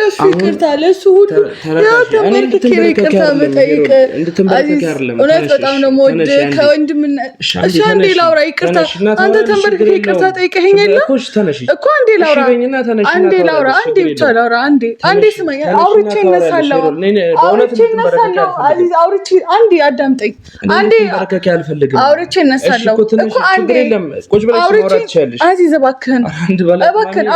ለሱ ይቅርታ ለሱ ሁሉ ያው ተንበርክኬ ይቅርታ መጠየቅ እውነት በጣም ነው የምወድ ከወንድምነት እሺ አንዴ ላውራ ይቅርታ አንተ ተንበርክኬ ይቅርታ ጠይቀኸኝ የለ እኮ አንዴ ላውራ አንዴ ብቻ ላውራ አንዴ ስማኝ አውርቼ እነሳለሁ አዚዝ አውርቼ አንዴ አዳምጠኝ አንዴ አውርቼ እነሳለሁ እኮ አንዴ አዚዝ እባክህን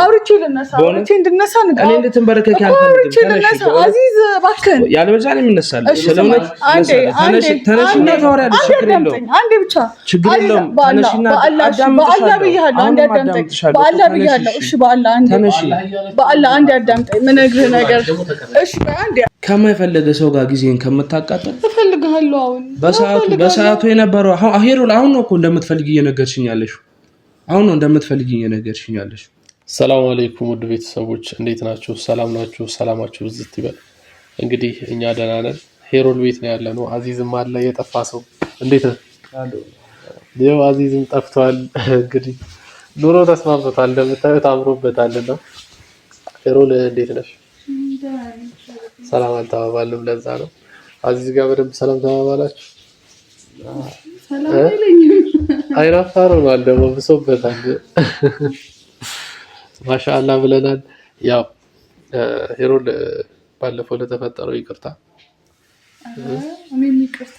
አውርቼ ልነሳ አውርቼ እንድነሳ ንገረኝ እኔ እንድትንበረከክ ያልፈልግም አዚዝ እባክህን ያለበዛ ነው የምነሳልህ ስለሆነ ተነሽና ታወሪያለሽ አንዴ ብቻ ችግር የለውም ተነሽና በአላህ ብያለሁ አንዴ አዳምጠኝ በአላህ ብያለሁ እሺ በአላህ አንዴ አዳምጠኝ ምነግርህ ነገር እሺ አንዴ ከማይፈልግ ሰው ጋር ጊዜን ከምታቃጥል እፈልግሃለሁ አሁን በሰዓቱ የነበረው አሄሩል አሁን ነው እኮ እንደምትፈልጊ እየነገርሽኝ ያለሽው አሁን ነው እንደምትፈልጊ እየነገርሽኝ ያለሽው ሰላም አለይኩም ውድ ቤተሰቦች እንዴት ናችሁ ሰላም ናችሁ ሰላማችሁ ዝት ይበል እንግዲህ እኛ ደህና ነን ሄሮል ቤት ነው ያለነው አዚዝም አለ የጠፋ ሰው እንዴት ነው ይኸው አዚዝም ጠፍቷል እንግዲህ ኑሮ ተስማምቶታል እንደምታዩት አምሮበታልና ሄሮል እንዴት ነሽ ሰላም አልተባባልንም ለዛ ነው አዚዝ ጋር በደንብ ሰላም ተባባላችሁ ሰላም አይለኝም አይራፋሩ ነው ደግሞ ብሶበታል ማሻአላ ብለናል ያው ሄሮል ባለፈው ለተፈጠረው ይቅርታ እኔም ይቅርታ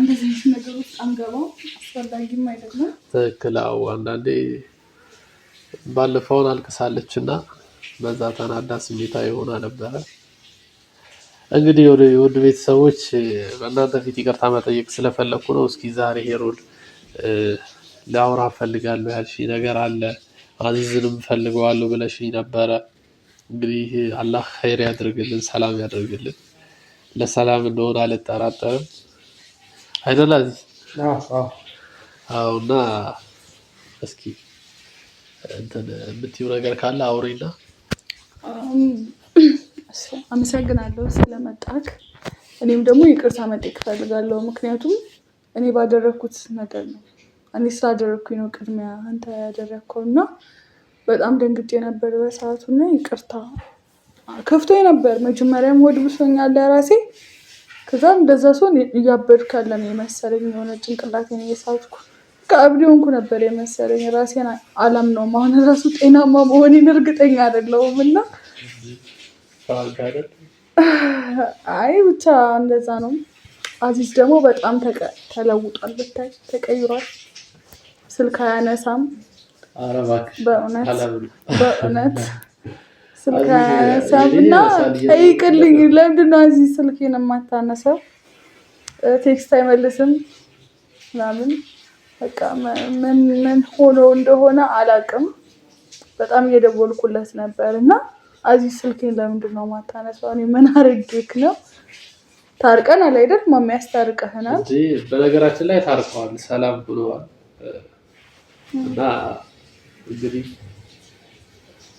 እንደዚህ ነገር ውስጥ አንገባው አስፈላጊም አይደለም ተክላው አንዳንዴ ባለፈውን አልቅሳለችና በዛ ተናዳ ስሜታዊ ሆና ነበር እንግዲህ ወደ ቤተሰቦች በእናንተ ፊት ይቅርታ መጠየቅ ስለፈለኩ ነው እስኪ ዛሬ ሄሮል ላውራ ፈልጋለሁ ያልሽ ነገር አለ አዚዝንም ፈልገዋለሁ ብለሽኝ ነበር እንግዲህ አላህ ኸይር ያድርግልን ሰላም ያድርግልን ለሰላም እንደሆነ አልጠራጠርም አይደል አዚዝ አውና እስኪ እንትን የምትይው ነገር ካለ አውሪና አመሰግናለሁ ስለመጣክ እኔም ደግሞ ይቅርታ መጠየቅ ፈልጋለሁ ምክንያቱም እኔ ባደረኩት ነገር ነው እኔ ስላደረኩኝ ነው ቅድሚያ አንተ ያደረከውና በጣም ደንግጬ ነበር በሰዓቱና ይቅርታ ከፍቶኝ ነበር መጀመሪያም ወድ ብሶኛል ለራሴ ከዛ እንደዛ ሰውን እያበድኩ ያለ ነው የመሰለኝ የሆነ ጭንቅላቴን እየሳትኩ ከአብዲውንኩ ነበር የመሰለኝ ራሴን አላምነው ማን ራሱ ጤናማ መሆኔን እርግጠኛ አይደለሁምና አይ ብቻ እንደዛ ነው አዚዝ ደግሞ በጣም ተለውጧል ብታይ ተቀይሯል ስልክ አያነሳም አረባክሽ በእውነት ስልክ አያነሳምና ጠይቅልኝ ለምንድን ነው አዚዝ ስልኬን የማታነሳው ቴክስት አይመልስም ምናምን በቃ ምን ሆኖ እንደሆነ አላውቅም በጣም እየደወልኩለት ነበርና አዚዝ ስልኬን ለምንድን ነው የማታነሳው እኔ ምን አድርጌክ ነው ታርቀናል አይደል ማማ ያስታርቀናል እንጂ በነገራችን ላይ ታርቀዋል ሰላም ብለዋል እና እንግዲህ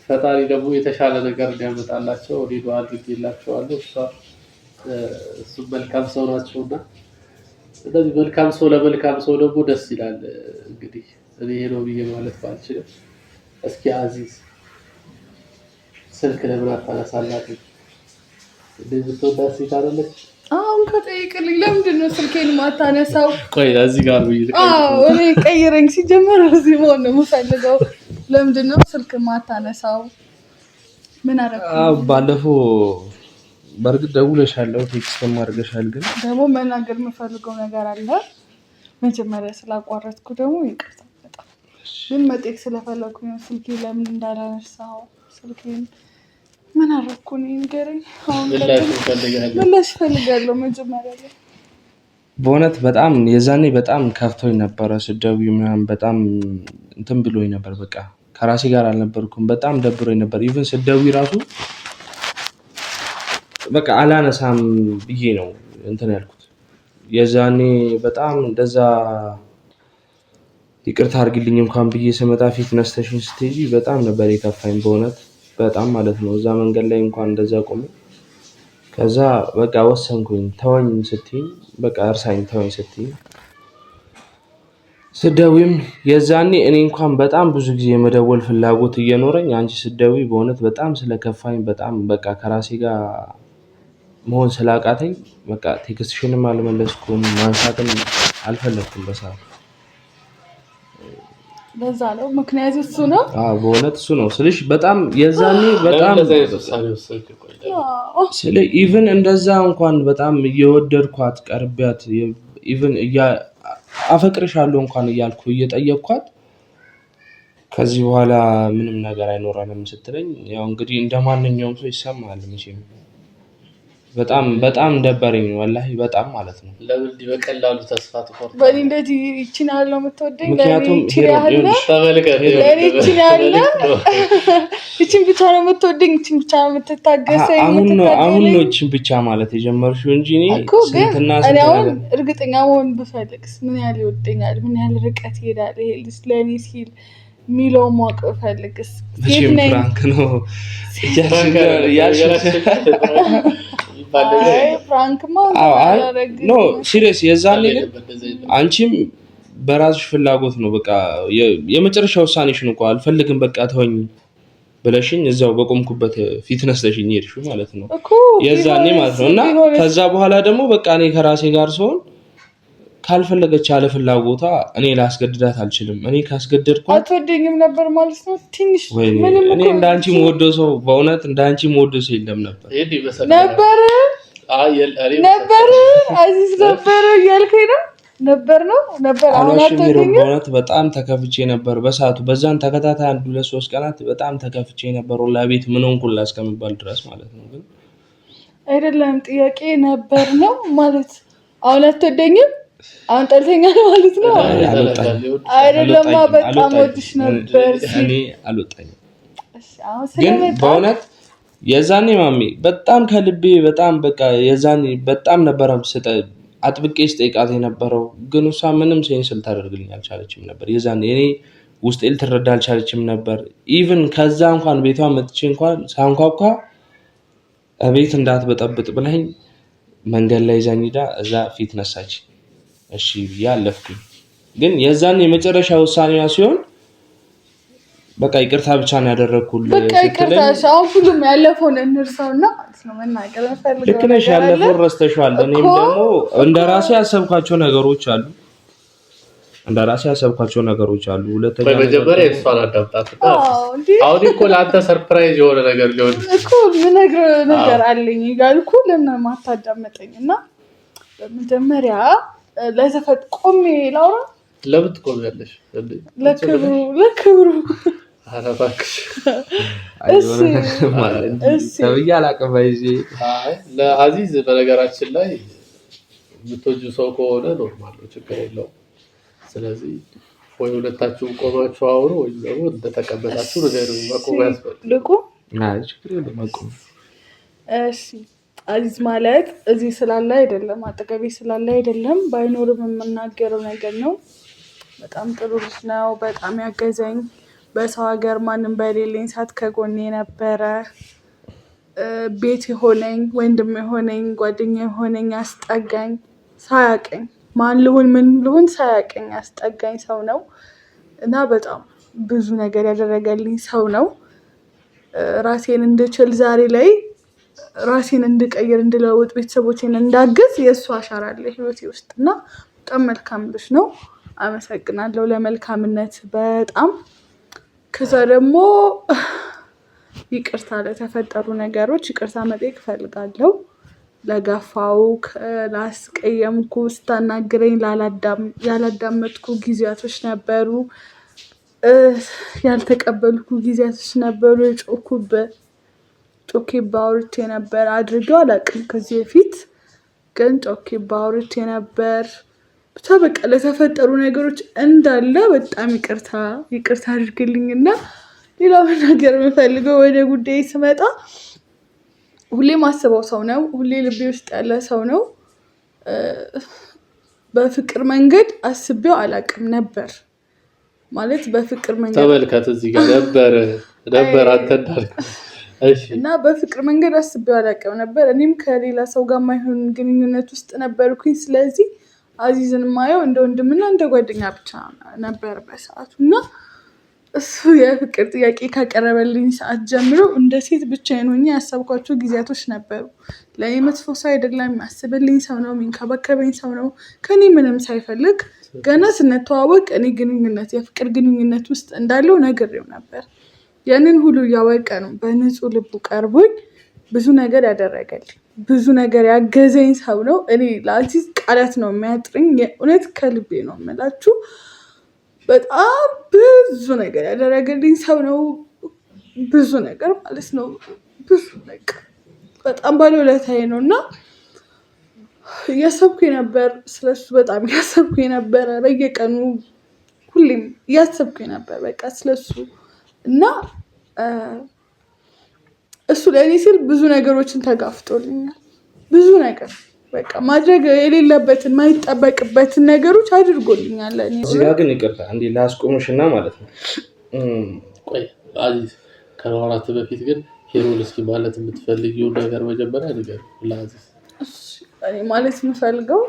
ፈጣሪ ደግሞ የተሻለ ነገር እንዲያመጣላቸው ሪዶ አድርጌላቸዋለሁ እሱ መልካም ሰው ናቸውና እንደዚህ መልካም ሰው ለመልካም ሰው ደግሞ ደስ ይላል እንግዲህ እኔ ሄዶ ብዬ ማለት ባልችልም እስኪ አዚዝ ስልክ ለምን አታነሳላት እንደዚህ ተወዳስ ይታረለች አሁን ከጠይቅልኝ ለምንድን ነው ስልኬን ማታነሳው ቆይ እዚህ ጋር ብዬ እኔ ቀይረኝ ሲጀመር እዚህ መሆን ነው የምፈልገው ለምንድን ነው ስልክ ማታነሳው ምን አደረኩ ባለፈው በርግጥ ደውለሻለሁ ቴክስት ማድረግሻል ግን ደግሞ መናገር የምፈልገው ነገር አለ መጀመሪያ ስላቋረጥኩ ደግሞ ይቅርታ በጣም ግን መጠየቅ ስለፈለኩ ነው ስልኬ ለምን እንዳላነሳው ስልኬን ምን አደረኩኝ ንገረኝ አሁን ምላሽ ፈልጋለሁ መጀመሪያ በእውነት በጣም የዛኔ በጣም ከፍቶኝ ነበር ስደውይ ምናምን በጣም እንትን ብሎኝ ነበር በቃ ከራሴ ጋር አልነበርኩም በጣም ደብሮኝ ነበር ኢቭን ስደውይ ራሱ በቃ አላነሳም ብዬ ነው እንትን ያልኩት የዛኔ በጣም እንደዛ ይቅርታ አድርግልኝ እንኳን ብዬ ስመጣ ፊት ነስተሽኝ ስትሄጂ በጣም ነበር የከፋኝ በእውነት በጣም ማለት ነው እዛ መንገድ ላይ እንኳን እንደዛ ቆመ ከዛ በቃ ወሰንኩኝ ተወኝ ስትይ በቃ እርሳኝ ተወኝ ስትይ ስደዊም የዛኔ እኔ እንኳን በጣም ብዙ ጊዜ የመደወል ፍላጎት እየኖረኝ አንቺ ስደዊ በእውነት በጣም ስለከፋኝ በጣም በቃ ከራሴ ጋር መሆን ስላቃተኝ በቃ ቴክስትሽንም አልመለስኩም ማንሳትም አልፈለኩም በሰዓቱ። ለዛ ነው ምክንያቱ እሱ ነው። በእውነት እሱ ነው ስልሽ በጣም የዛኔ በጣም ስለ ኢቭን እንደዛ እንኳን በጣም እየወደድኳት ቀርቢያት ኢቭን አፈቅርሻለሁ እንኳን እያልኩ እየጠየቅኳት ከዚህ በኋላ ምንም ነገር አይኖረንም ስትለኝ ያው እንግዲህ እንደማንኛውም ሰው ይሰማል መቼም በጣም በጣም ደበረኝ ወላሂ በጣም ማለት ነው። ለምን በቀላሉ ተስፋ ትቆርጥ በእኔ እንደዚህ ይቺን ያለው የምትወደኝ ምክንያቱም ይቺን ብቻ ነው የምትወደኝ ይቺን ብቻ ነው የምትታገሰኝ አሁን ነው ይቺን ብቻ ማለት የጀመርሽው እንጂ ስንትና እኔ አሁን እርግጠኛ መሆን ብፈልግስ ምን ያህል ይወደኛል ምን ያህል ርቀት ይሄዳል ይሄ ለኔ ሲል ሚለው ማወቅ ብፈልግስ ፍራንክ ነው ፍራንክማ ኖ ሲሪየስ የዛኔ ግን አንቺም በራስሽ ፍላጎት ነው በቃ የመጨረሻ ውሳኔሽን እንኳን አልፈልግም በቃ ተወኝ ብለሽኝ እዛው በቆምኩበት ፊትነስ ተሽኝ ሄድሽ ማለት ነው የዛኔ ማለት ነው። እና ከዛ በኋላ ደግሞ በቃ እኔ ከራሴ ጋር ስሆን ካልፈለገች አለ ፍላጎቷ እኔ ላስገድዳት አልችልም። እኔ ካስገድድኳት አትወደኝም ነበር ማለት ነው። ትንሽ ምንም እኔ እንዳንቺ ሞደው ሰው በእውነት እንዳንቺ ሞደው ሰው የለም ነበር ነበር አዚዝ ነበር ያልከኝ ነው ነበር አሁን አትወደኝም በእውነት በጣም ተከፍቼ ነበር በሰዓቱ በዛን ተከታታይ 1-2-3 ቀናት በጣም ተከፍቼ ነበር ለቤት ምን ሆንኩላ እስከምባል ድረስ ማለት ነው። ግን አይደለም ጥያቄ ነበር ነው ማለት አሁን አትወደኝም አሁን ጠልተኛል ማለት ነው አይደለም በጣም ወድሽ ነበር እኔ አልወጣኝም ግን በእውነት የዛኔ ማሚ በጣም ከልቤ በጣም በቃ የዛኔ በጣም ነበር አጥብቄ ስጠይቃት የነበረው ግን እሷ ምንም ሴንስ ልታደርግልኝ አልቻለችም ነበር የዛኔ እኔ ውስጤ ልትረዳ አልቻለችም ነበር ኢቭን ከዛ እንኳን ቤቷ መጥቼ እንኳን ሳንኳኳ ቤት እንዳትበጠብጥ ብለኝ መንገድ ላይ ዛኝዳ እዛ ፊት ነሳች እሺ ያለፍኩኝ ግን የዛኔ የመጨረሻ ውሳኔዋ ሲሆን በቃ ይቅርታ ብቻ ነው ያደረኩልኝ በቃ ይቅርታ ሻው ሁሉም ያለፈውን እንርሳውና ማለት ነው መናገር ፈልገው ልክ ነሽ ያለፈውን ረስተሽዋል እኔም ደግሞ እንደራሴ ያሰብኳቸው ነገሮች አሉ ሁለተኛ በመጀመሪያ እሷን አዳምጣት አሁን እኮ ለአንተ ሰርፕራይዝ የሆነ ነገር ሊሆን እኮ ምን ነገር አለኝ ይጋልኩ ለምን ማታዳመጠኝና በመጀመሪያ ለዘፈት ቆሜ ላውራ ለምን ትቆሚያለሽ ለክብሩ አረባክሽ ሰውዬ አላቀባይዚ ለአዚዝ በነገራችን ላይ የምትወጂው ሰው ከሆነ ኖርማል ነው ችግር የለውም ስለዚህ ወይ ሁለታችሁ ቆማችሁ አውሩ ወይ ደግሞ እንደተቀበላችሁ ነገር መቆም ያስፈልጋል ችግር የለውም መቆም እሺ አዚዝ ማለት እዚህ ስላለ አይደለም አጠገቤ ስላለ አይደለም ባይኖርም የምናገረው ነገር ነው በጣም ጥሩ ልጅ ነው በጣም ያገዘኝ በሰው ሀገር ማንም በሌለኝ ሰዓት ከጎኔ ነበረ ቤት የሆነኝ ወንድም የሆነኝ ጓደኛ የሆነኝ አስጠጋኝ ሳያቀኝ ማን ልሁን ምን ልሁን ሳያቀኝ አስጠጋኝ ሰው ነው እና በጣም ብዙ ነገር ያደረገልኝ ሰው ነው ራሴን እንድችል ዛሬ ላይ ራሴን እንድቀይር እንድለውጥ ቤተሰቦቼን እንዳግዝ የእሱ አሻራ አለ ህይወቴ ውስጥ እና በጣም መልካም ልጅ ነው አመሰግናለሁ ለመልካምነት በጣም ከዛ ደግሞ ይቅርታ ለተፈጠሩ ነገሮች ይቅርታ መጠየቅ እፈልጋለሁ ለጋፋው ላስቀየምኩ ስታናግረኝ ያላዳመጥኩ ጊዜያቶች ነበሩ ያልተቀበልኩ ጊዜያቶች ነበሩ ጮኬ ባውርቴ ነበር አድርጌው አላውቅም ከዚህ በፊት ግን ጮኬ ባውርቴ ነበር ብቻ በቃ ለተፈጠሩ ነገሮች እንዳለ በጣም ይቅርታ አድርግልኝና ሌላው ነገር የምፈልገው ወደ ጉዳይ ስመጣ ሁሌ ማስበው ሰው ነው ሁሌ ልቤ ውስጥ ያለ ሰው ነው በፍቅር መንገድ አስቤው አላውቅም ነበር ማለት በፍቅር መንገድ ተመልከት እዚህ ጋር ነበር አንተ እንዳልከው እና በፍቅር መንገድ አስቤው አላውቅም ነበር እኔም ከሌላ ሰው ጋር ማይሆን ግንኙነት ውስጥ ነበርኩኝ ስለዚህ አዚዝን ማየው እንደ ወንድምና እንደ ጓደኛ ብቻ ነበር በሰዓቱ እና እሱ የፍቅር ጥያቄ ካቀረበልኝ ሰዓት ጀምሮ እንደ ሴት ብቻዬን ሆኜ ያሰብኳቸው ጊዜያቶች ነበሩ። ለእኔ መጥፎ ሰው አይደለም፣ የሚያስብልኝ ሰው ነው፣ የሚንከባከበኝ ሰው ነው። ከኔ ምንም ሳይፈልግ ገና ስንተዋወቅ እኔ የፍቅር ግንኙነት ውስጥ እንዳለው ነግሬው ነበር። ያንን ሁሉ እያወቀ ነው በንጹህ ልቡ ቀርቦኝ ብዙ ነገር ያደረገልኝ፣ ብዙ ነገር ያገዘኝ ሰው ነው። እኔ ለአዚዝ ቃላት ነው የሚያጥርኝ። የእውነት ከልቤ ነው የምላችሁ። በጣም ብዙ ነገር ያደረገልኝ ሰው ነው። ብዙ ነገር ማለት ነው። ብዙ ነገር በጣም ባለውለታዬ ነው እና እያሰብኩኝ ነበር ስለሱ። በጣም እያሰብኩኝ ነበረ። በየቀኑ ሁሌም እያሰብኩኝ ነበር በቃ ስለሱ እና እሱ ለእኔ ሲል ብዙ ነገሮችን ተጋፍጦልኛል። ብዙ ነገር በቃ ማድረግ የሌለበትን ማይጠበቅበትን ነገሮች አድርጎልኛል። እዚህ ጋር ግን ይቅርታ እንዴ ላስቆምሽና ማለት ነው። ቆይ አዚዝ ከማውራት በፊት ግን ሄሮን እስኪ ማለት የምትፈልጊው ነገር መጀመሪያ ንገር ለአዚዝ። እኔ ማለት የምፈልገው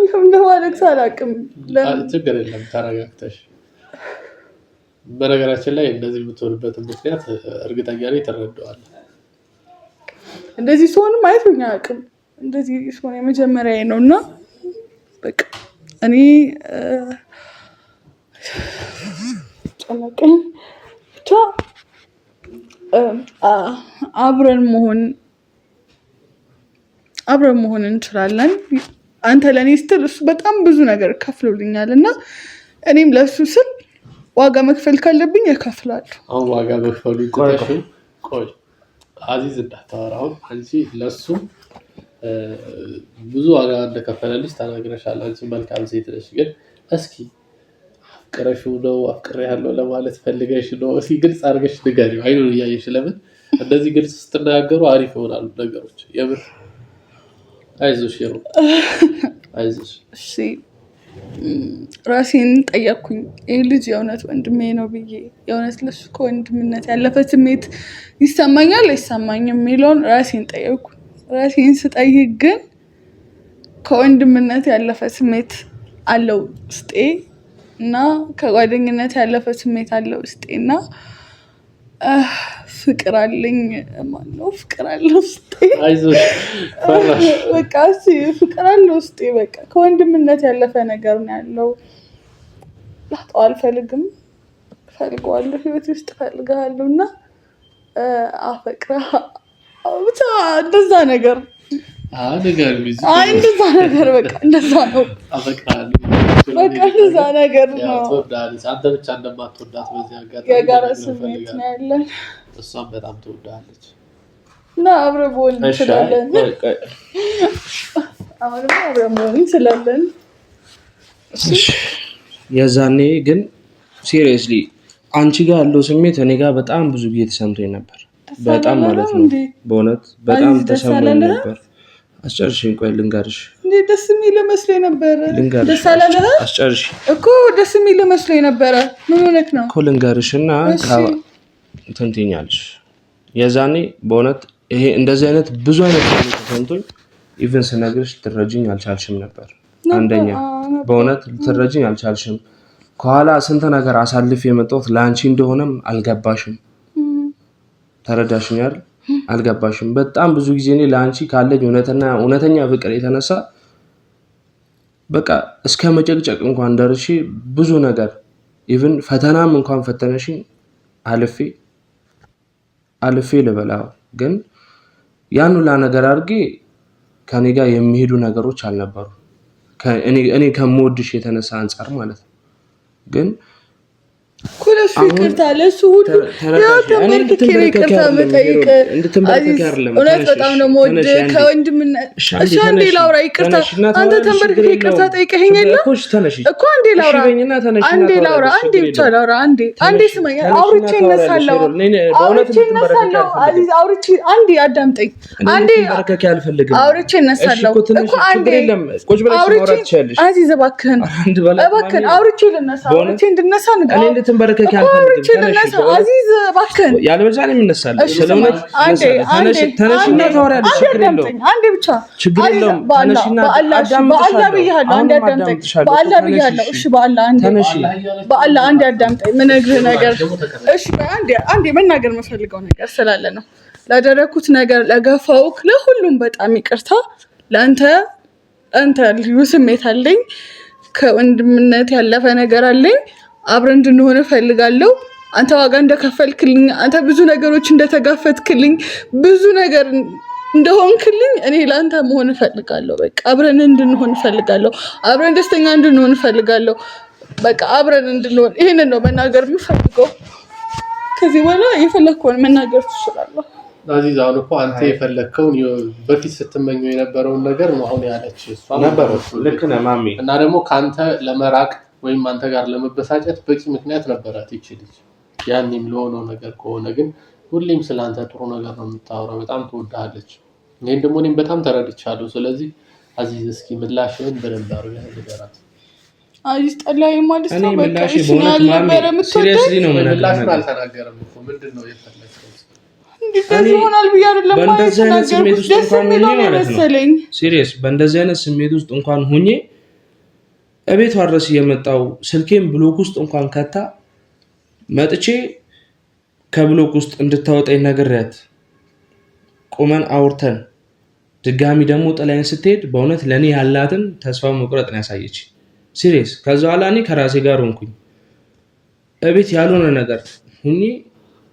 ለምን ማለት አላውቅም። ችግር የለም ተረጋግተሽ። በነገራችን ላይ እንደዚህ የምትሆንበትን ምክንያት እርግጠኛ ነኝ ትረዳዋለህ። እንደዚህ ሲሆንም አይቶኛ አያውቅም። እንደዚህ ሲሆን የመጀመሪያዬ ነው እና በቃ እኔ ጨነቀኝ ብቻ አብረን መሆን እንችላለን። አንተ ለእኔ ስትል እሱ በጣም ብዙ ነገር ከፍሎልኛል እና እኔም ለእሱ ስል ዋጋ መክፈል ካለብኝ እከፍላለሁ። አሁን ዋጋ መክፈሉ ይቆይ አዚዝ እንዳታወራው። አንቺ ለሱ ብዙ ዋጋ እንደከፈለልሽ ተናግረሻል። አንቺ መልካም ሴት ነሽ። ግን እስኪ አፍቅረሽው ነው አፍቅሬያለሁ ለማለት ፈልገሽ ነው? እስኪ ግልጽ አድርገሽ ንገሪው። አይኑን እያየሽ ለምን እንደዚህ ግልጽ ስትናገሩ አሪፍ ይሆናሉ ነገሮች። የምር አይዞሽ ሄሮ አይዞሽ። እሺ ራሴን ጠየቅኩኝ። ይህ ልጅ የእውነት ወንድሜ ነው ብዬ የእውነት ለሱ ከወንድምነት ያለፈ ስሜት ይሰማኛል አይሰማኝም የሚለውን ራሴን ጠየቅኩ። ራሴን ስጠይቅ ግን ከወንድምነት ያለፈ ስሜት አለው ውስጤ እና ከጓደኝነት ያለፈ ስሜት አለው ውስጤ እና ፍቅር አለኝ። ማነው ፍቅር አለው ውስጤ? አይዞሽ በቃ ፍቅር አለው ውስጤ። በቃ ከወንድምነት ያለፈ ነገር ነው ያለው። ላጣው አልፈልግም፣ ፈልገዋለሁ። ህይወት ውስጥ ፈልጋለሁ እና ብቻ እንደዛ ነገር እንደዛ ነገር በቃ እንደዛ ነው። በቃ እንደዛ ነገር ነው። አንተ ብቻ እንደማትወዳት በዚህ አጋጣሚ የጋራ ስሜት ነው ያለን። እሷም በጣም ትወዳለች እና አብረን መሆን እንችላለን። አሁንም አብረን መሆን እንችላለን። የዛኔ ግን ሲሪየስሊ አንቺ ጋር ያለው ስሜት እኔ ጋር በጣም ብዙ ጊዜ ተሰምቶኝ ነበር። በጣም ማለት ነው በእውነት በጣም ተሰምቶኝ ነበር። አስጨርሽኝ። ቆይ ልንገርሽ። እንዴ ደስ የሚል መስሎኝ ነበር። ደስ አላለህ? አስጨርሽ እኮ ደስ የሚል መስሎኝ ነበር። ምን ሆነክ ነው? እኮ ልንገርሽና ትንትኛለሽ። የዛኔ በእውነት ይሄ እንደዚህ አይነት ብዙ አይነት ስሜት ተሰምቶኝ ኢቭን ስነግርሽ ትረጂኝ አልቻልሽም ነበር። አንደኛ በእውነት ልትረጂኝ አልቻልሽም። ከኋላ ስንት ነገር አሳልፍ የመጣሁት ለአንቺ እንደሆነም አልገባሽም። ተረዳሽኝ አይደል? አልገባሽም። በጣም ብዙ ጊዜ እኔ ለአንቺ ካለኝ እውነተኛ ፍቅር የተነሳ በቃ እስከ መጨቅጨቅ እንኳን ደርሼ ብዙ ነገር ኢቭን ፈተናም እንኳን ፈተነሽኝ አልፌ ልበላው። ግን ያን ሁላ ነገር አድርጌ ከኔ ጋር የሚሄዱ ነገሮች አልነበሩ እኔ ከምወድሽ የተነሳ አንጻር ማለት ነው። ግን ኩለሽ ይቅርታ ለሱ ሁሉ ተመልክቼ ይቅርታ መጠየቅ እውነት በጣም ነው የምወድህ ከወንድምነት። እሺ አንዴ ላውራ ይቅርታ። አንተ ተንበርክኬ ይቅርታ ጠይቀኸኝ የለ እኮ አንዴ ላውራ አንዴ ብቻ ላውራ አንዴ ስማኝ። አውርቼ እነሳለሁ አዚዝ አውርቼ አንዴ አዳምጠኝ። አንዴ አውርቼ እነሳለሁ እኮ አንዴ አዚዝ እባክህን አውርቼ ልነሳ እንድነሳ ንገረኝ። እንድትንበረከክ አልፈልግም። ተነሽ አዚዝ እባክህ ያለበዛ ነው የምነሳልሽ። ስለሆነ ተነሽና ታወሪያለሽ። ችግር የለውም አንዴ ብቻ ችግር የለውም። ተነሽና በአላህ ብያለሁ አንዴ አዳምጠኝ። በአላህ ብያለሁ። እሺ በአላህ አንዴ በአላህ አንዴ አዳምጠኝ። የምነግርህ ነገር እሺ አንዴ መናገር የምፈልገው ነገር ስላለ ነው። ላደረኩት ነገር ለገፋውክ ለሁሉም በጣም ይቅርታ። ለአንተ ልዩ ስሜት አለኝ። ከወንድምነት ያለፈ ነገር አለኝ። አብረን እንድንሆን እፈልጋለሁ። አንተ ዋጋ እንደከፈልክልኝ፣ አንተ ብዙ ነገሮች እንደተጋፈትክልኝ፣ ብዙ ነገር እንደሆንክልኝ እኔ ለአንተ መሆን እፈልጋለሁ። በቃ አብረን እንድንሆን እፈልጋለሁ። አብረን ደስተኛ እንድንሆን እፈልጋለሁ። በቃ አብረን እንድንሆን ይሄንን ነው መናገር የምፈልገው። ከዚህ በኋላ የፈለግከውን መናገር ትችላለህ። አዚዝ አሁን እኮ አንተ የፈለግከውን በፊት ስትመኘው የነበረውን ነገር ነው አሁን ያለች እሷ ነበር። ልክ ነህ ማሚ። እና ደግሞ ከአንተ ለመራቅ ወይም አንተ ጋር ለመበሳጨት በቂ ምክንያት ነበራት ይቺ ልጅ። ያኔም ለሆነው ነገር ከሆነ ግን ሁሌም ስለአንተ ጥሩ ነገር ነው የምታወራው። በጣም ትወድሃለች። ይሄን ደግሞ እኔም በጣም ተረድቻለሁ። ስለዚህ አዚዝ እስኪ ምላሽህን በደንብ አድርገህ ንገራት። አዚዝ ጠላዬ ማለት ነው። በቃ ምላሽ በእውነት ማሚ ሲሪየስሊ ነው ምላሽን አልተናገረም እኮ ምንድን ነው የፈለግከው? በእንደዚህ አይነት ስሜት ውስጥ እንኳን ሁኜ ማለት ነው ሲሪየስ በእንደዚህ አይነት ስሜት ውስጥ እንኳን ሁኜ እቤቷ ድረስ እየመጣው ስልኬን ብሎክ ውስጥ እንኳን ከታ መጥቼ ከብሎክ ውስጥ እንድታወጣኝ ነግሬያት ቁመን አውርተን ድጋሚ ደግሞ ጥላዬን ስትሄድ በእውነት ለእኔ ያላትን ተስፋ መቁረጥ ነው ያሳየች። ሲሪየስ ከዛ በኋላ እኔ ከራሴ ጋር ሆንኩኝ። እቤት ያልሆነ ነገር ሁኜ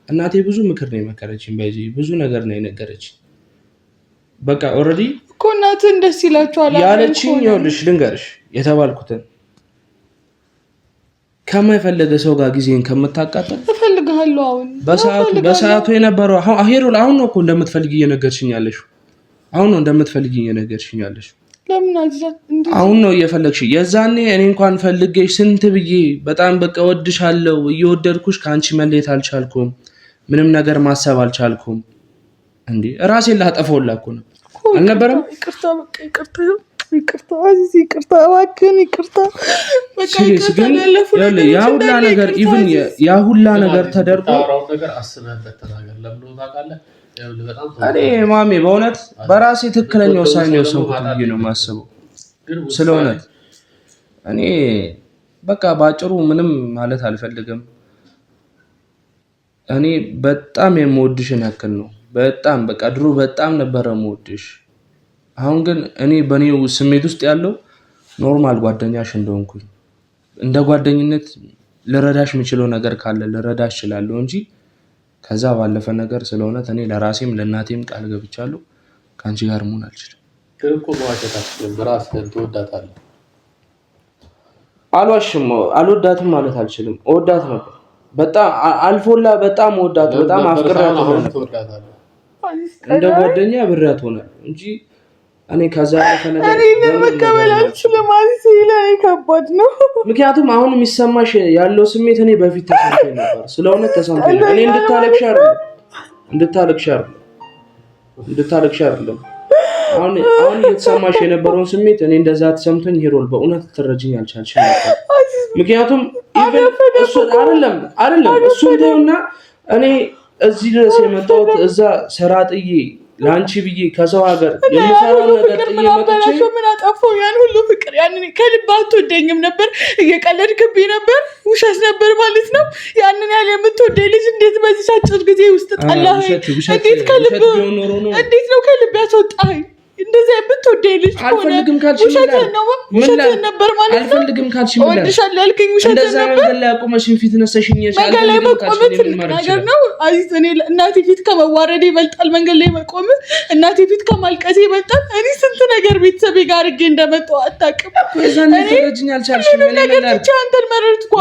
እናቴ ብዙ ምክር ነው የመከረችኝ። በዚህ ብዙ ነገር ነው የነገረችኝ። በቃ ኦልሬዲ እኮ እናትህ ደስ ይላችኋል ያለችኝ። ይኸውልሽ ልንገርሽ የተባልኩትን ከማይፈልግ ሰው ጋር ጊዜን ከምታቃጥል እፈልግሃለሁ። አሁን በሰዓቱ የነበረው አሄሮል አሁን ነው እኮ እንደምትፈልጊ እየነገርሽኝ ያለሽው። አሁን ነው እንደምትፈልጊ እየነገርሽኝ ያለሽው። ለምን አሁን ነው እየፈለግሽ? የዛኔ እኔ እንኳን ፈልጌሽ ስንት ብዬ በጣም በቃ ወድሻለሁ፣ እየወደድኩሽ ከአንቺ መለየት አልቻልኩም፣ ምንም ነገር ማሰብ አልቻልኩም። እንዴ ራሴን ላጠፋውላ እኮ ነው አልነበረም? ይቅርታ በቃ ይቅርታ አዚዝ ይቅርታ፣ እባክህን ይቅርታ። በቃ ግን ያ ሁላ ነገር ኢቭን ያ ሁላ ነገር ተደርጎ ነገር አስበህበት ተናገር። ለምን ታውቃለህ? እኔ ማሜ በእውነት በራሴ ትክክለኛ ውሳኔ ወሰንኩት ብዬ ነው የማስበው። ስለሆነ እኔ በቃ ባጭሩ ምንም ማለት አልፈልግም። እኔ በጣም የምወድሽን ያክል ነው። በጣም በቃ ድሮ በጣም ነበረ የምወድሽ። አሁን ግን እኔ በኔው ስሜት ውስጥ ያለው ኖርማል ጓደኛሽ እንደሆንኩኝ እንደ ጓደኝነት ልረዳሽ የምችለው ነገር ካለ ልረዳሽ እችላለሁ እንጂ ከዛ ባለፈ ነገር ስለሆነ እኔ ለራሴም ለእናቴም ቃል ገብቻለሁ ከአንቺ ጋር መሆን አልችልም። ግን እኮ በዋሸታችን በራስህን ትወዳታለህ። አልዋሽም፣ አልወዳትም ማለት አልችልም። እወዳት ነበር በጣም አልፎላ በጣም ወዳት በጣም አፍቅራት ነበር። እንደ ጓደኛ ብራት ሆነ እንጂ እኔ ከዛ እኔ መቀበል አልችልም ማለት ላይ ከባድ ነው። ምክንያቱም አሁን የሚሰማሽ ያለው ስሜት እኔ በፊት ተሰምቶኝ ነበር። ስለሆነ ተሰምቶኝ እኔ እንድታለቅሽ አይደለም አሁን እየተሰማሽ የነበረውን ስሜት እኔ እንደዛ ተሰምቶኝ ሄሮል በእውነት ልትረጂኝ አልቻልሽም ነበር። ምክንያቱም እሱ አይደለም እሱ እንደውና እኔ እዚህ ድረስ የመጣሁት እዛ ሰራጥዬ ላንቺ ብዬ ከሰው ሀገር የምሰራው ነገር ጥዬ መጥቼ ምን አጠፋሁ? ያን ሁሉ ፍቅር ያንን ከልብ አትወደኝም ነበር፣ እየቀለድክብኝ ነበር፣ ውሸት ነበር ማለት ነው። ያንን ያለ የምትወደኝ ልጅ እንዴት በዚህ አጭር ጊዜ ውስጥ ጠላህ? እንዴት ነው ከልብ ያስወጣኸኝ? እንደዚህ ብትወደኝ ልጅ አልፈልግም ካልሽ ውሸት ነበር ማለት ነው። አልፈልግም ካልሽ ወድሻለሁ ያልከኝ ውሸት ነበር። እንደዛ መንገድ ላይ አቁመሽኝ ፊት ነሰሽኝ መንገድ ላይ መቆም ነገር ነው አዚዝ። እኔ እናቴ ፊት ከመዋረድ ይበልጣል መንገድ ላይ መቆም፣ እናቴ ፊት ከማልቀስ ይበልጣል። እኔ ስንት ነገር ቤተሰቤ ጋር አድርጌ እንደመጣሁ አታውቅም። እኔ ተረጅኝ አልቻልሽም። እኔ ነገር ትቼ አንተን መረጥኩ።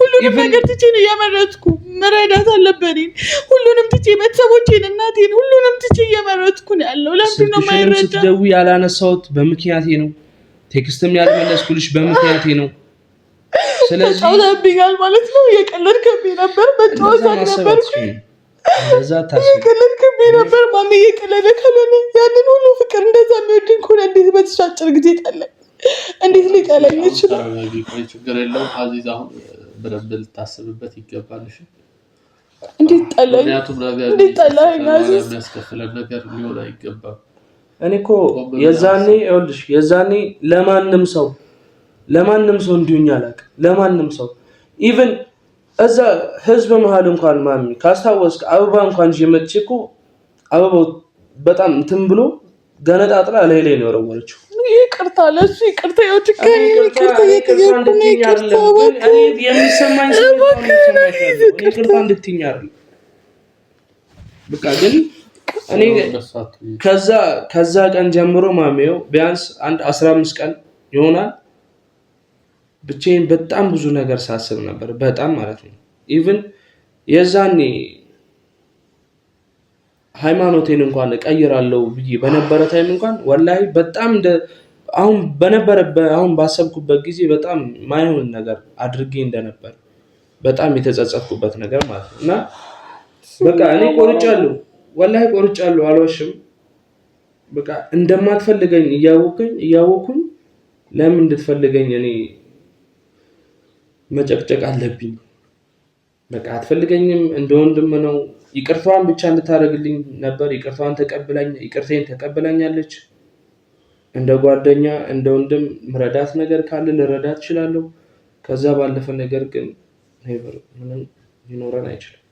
ሁሉንም ነገር ትቼ ነው እየመረጥኩ መረዳት አለብኝ። ሁሉንም ትቼ ቤተሰቦቼን፣ እናቴን ሁሉንም ትቼ እየመረጥኩ ነው ያለው። ለምንድን ነው የማይረዳ? ደዊ ያላነሳሁት በምክንያቴ ነው። ቴክስትም ያልመለስኩልሽ በምክንያቴ ነው። ስለዚህ ተውለብኛል ማለት ነው። የቀለድክብኝ ነበር፣ በተወሰነ ነበር። እንደዛ ታስቢ የቀለድክብኝ ነበር። ማሜ የቀለደ ካልሆነ ያንን ሁሉ ፍቅር እንደዛ የሚወድኝ ከሆነ እንዴት በተሻጭር ጊዜ ጠላኝ? እንዴት ሊጠላኝ ይችላል? ችግር የለውም አዚዝ። አሁን በደንብ ልታስብበት ይገባል። እሺ እንዴት ጠላኝ? ምክንያቱም ነገር እንዴት ጠላኝ? የሚያስከፍለን ነገር ሊሆን አይገባም። እኔ እኮ የዛኔ ለማንም ሰው እንዲሁኝ አላውቅም። ለማንም ሰው ኢቭን እዛ ህዝብ መሀል እንኳን ማሚ ካስታወስክ አበባ እንኳን ይመጭ እኮ አበባው በጣም እንትን ብሎ ገነጣጥላ ላይ ነው የወረወረችው። ይቅርታ ለሱ ይቅርታ የሚሰማኝ ይቅርታ እንድትይኝ አይደል በቃ ግን እኔ ከዛ ቀን ጀምሮ ማሚው ቢያንስ 15 ቀን ይሆናል ብቻዬን በጣም ብዙ ነገር ሳስብ ነበር። በጣም ማለት ነው። ኢቭን የዛኔ ሃይማኖቴን እንኳን እቀይራለሁ ብዬ በነበረ ታይም እንኳን ወላሂ በጣም አሁን ባሰብኩበት ጊዜ በጣም ማይሆን ነገር አድርጌ እንደነበር በጣም የተጸጸትኩበት ነገር ማለት ነው። እና በቃ እኔ ቆርጫለሁ፣ ወላሂ ቆርጫለሁ፣ አልዋሽም። በቃ እንደማትፈልገኝ እያወኩኝ ለምን እንድትፈልገኝ እኔ መጨቅጨቅ አለብኝ? በቃ አትፈልገኝም፣ እንደ ወንድም ነው። ይቅርታዋን ብቻ እንድታደርግልኝ ነበር። ይቅርታዋን ይቅርታዬን ተቀብላኛለች። እንደ ጓደኛ እንደ ወንድም ምረዳት ነገር ካለ ልረዳት እችላለሁ። ከዛ ባለፈ ነገር ግን ምንም ሊኖረን አይችልም።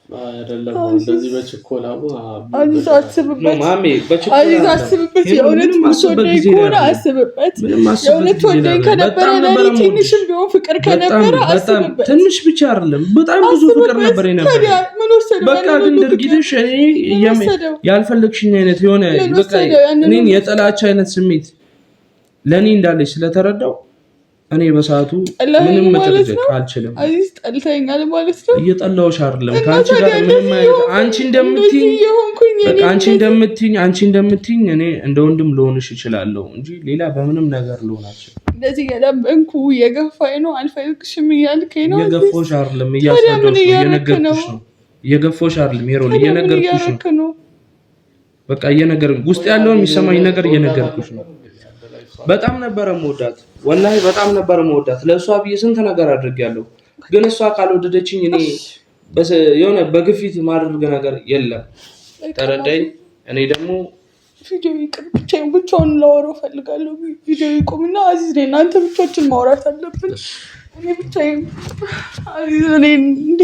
አይደለም እንደዚህ በችኮላ አስብበት የእውነት አስብበት። የእውነት ወደኝ ከነበረ ለኔ ትንሽም ቢሆን ፍቅር ከነበረ አስብበት። ትንሽ ብቻ አይደለም በጣም ብዙ ፍቅር ነበር የነበረ። በቃ ግን ድርጊትሽ እኔ ያልፈለግሽኝ አይነት የሆነ በቃ እኔን የጠላቻ አይነት ስሜት ለኔ እንዳለች ስለተረዳው እኔ በሰዓቱ ምንም መጨቅጨቅ አልችልም። አዚዝ ጠልተኛል ማለት ነው። እየጠላሁሽ አይደለም ካንቺ ጋር ምንም አይነት አንቺ እንደምትይኝ እኔ እንደ ወንድም ልሆንሽ እችላለሁ እንጂ ሌላ በምንም ነገር ልሆን አልችልም። እንደዚህ የለምንኩ የገፋኝ ነው አልፈልግሽም እያልከኝ ነው። የገፋሽ አይደለም እያስረዳሁሽ ነው፣ እየነገርኩሽ ነው። የገፋሽ አይደለም ሄሮን እየነገርኩሽ ነው። በቃ ውስጥ ያለውን የሚሰማኝ ነገር እየነገርኩሽ ነው። በጣም ነበር የምወዳት ወላሂ በጣም ነበር የምወዳት። ለሷ ብዬ ስንት ነገር አድርጌያለሁ። ግን እሷ ካልወደደችኝ እኔ የሆነ በግፊት ማድረግ ነገር የለም። ተረዳኝ። እኔ ደግሞ ቪዲዮ ይቅር ብቻውን ላወራው ፈልጋለሁ። ቪዲዮ ይቁምና አዚዝ ነኝ እናንተ ብቻችን ማውራት አለብን። እኔ ብቻዬን አዚዝ ነኝ እንዴ